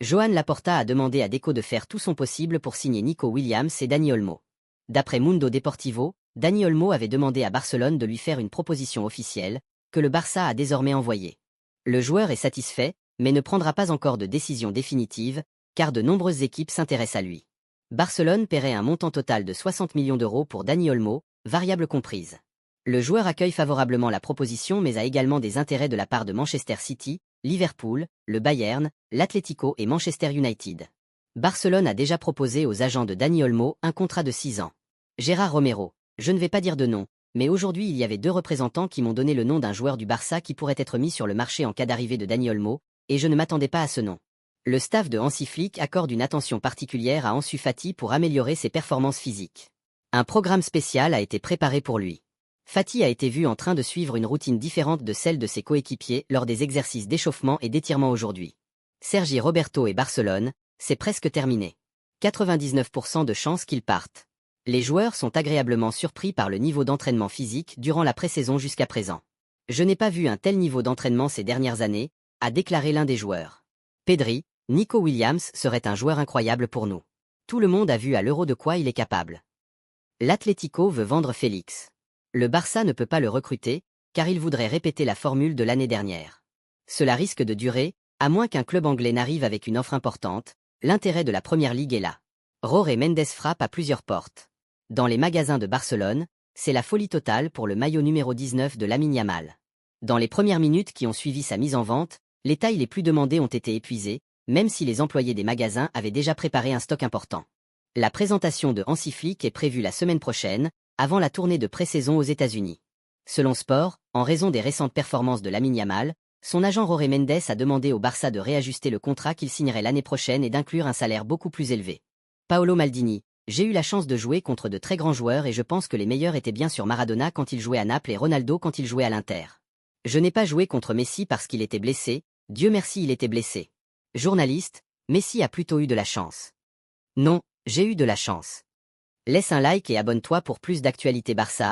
Joan Laporta a demandé à Deco de faire tout son possible pour signer Nico Williams et Dani Olmo. D'après Mundo Deportivo, Dani Olmo avait demandé à Barcelone de lui faire une proposition officielle, que le Barça a désormais envoyée. Le joueur est satisfait, mais ne prendra pas encore de décision définitive, car de nombreuses équipes s'intéressent à lui. Barcelone paierait un montant total de 60 millions d'euros pour Dani Olmo, variable comprise. Le joueur accueille favorablement la proposition mais a également des intérêts de la part de Manchester City, Liverpool, le Bayern, l'Atlético et Manchester United. Barcelone a déjà proposé aux agents de Dani Olmo un contrat de 6 ans. Gérard Romero, je ne vais pas dire de nom, mais aujourd'hui il y avait 2 représentants qui m'ont donné le nom d'un joueur du Barça qui pourrait être mis sur le marché en cas d'arrivée de Dani Olmo, et je ne m'attendais pas à ce nom. Le staff de Hansi Flick accorde une attention particulière à Ansu Fati pour améliorer ses performances physiques. Un programme spécial a été préparé pour lui. Fati a été vu en train de suivre une routine différente de celle de ses coéquipiers lors des exercices d'échauffement et d'étirement aujourd'hui. Sergi Roberto et Barcelone, c'est presque terminé. 99% de chances qu'ils partent. Les joueurs sont agréablement surpris par le niveau d'entraînement physique durant la pré-saison jusqu'à présent. Je n'ai pas vu un tel niveau d'entraînement ces dernières années, a déclaré l'un des joueurs. Pedri, Nico Williams serait un joueur incroyable pour nous. Tout le monde a vu à l'Euro de quoi il est capable. L'Atlético veut vendre Félix. Le Barça ne peut pas le recruter, car il voudrait répéter la formule de l'année dernière. Cela risque de durer, à moins qu'un club anglais n'arrive avec une offre importante, l'intérêt de la Première Ligue est là. Jorge Mendes frappe à plusieurs portes. Dans les magasins de Barcelone, c'est la folie totale pour le maillot numéro 19 de Lamine Yamal. Dans les premières minutes qui ont suivi sa mise en vente, les tailles les plus demandées ont été épuisées, même si les employés des magasins avaient déjà préparé un stock important. La présentation de Hansi Flick est prévue la semaine prochaine, avant la tournée de pré-saison aux États-Unis. Selon Sport, en raison des récentes performances de Lamine Yamal, son agent Jorge Mendes a demandé au Barça de réajuster le contrat qu'il signerait l'année prochaine et d'inclure un salaire beaucoup plus élevé. Paolo Maldini, j'ai eu la chance de jouer contre de très grands joueurs et je pense que les meilleurs étaient bien sûr Maradona quand il jouait à Naples et Ronaldo quand il jouait à l'Inter. Je n'ai pas joué contre Messi parce qu'il était blessé, Dieu merci il était blessé. Journaliste, Messi a plutôt eu de la chance. Non, j'ai eu de la chance. Laisse un like et abonne-toi pour plus d'actualités Barça.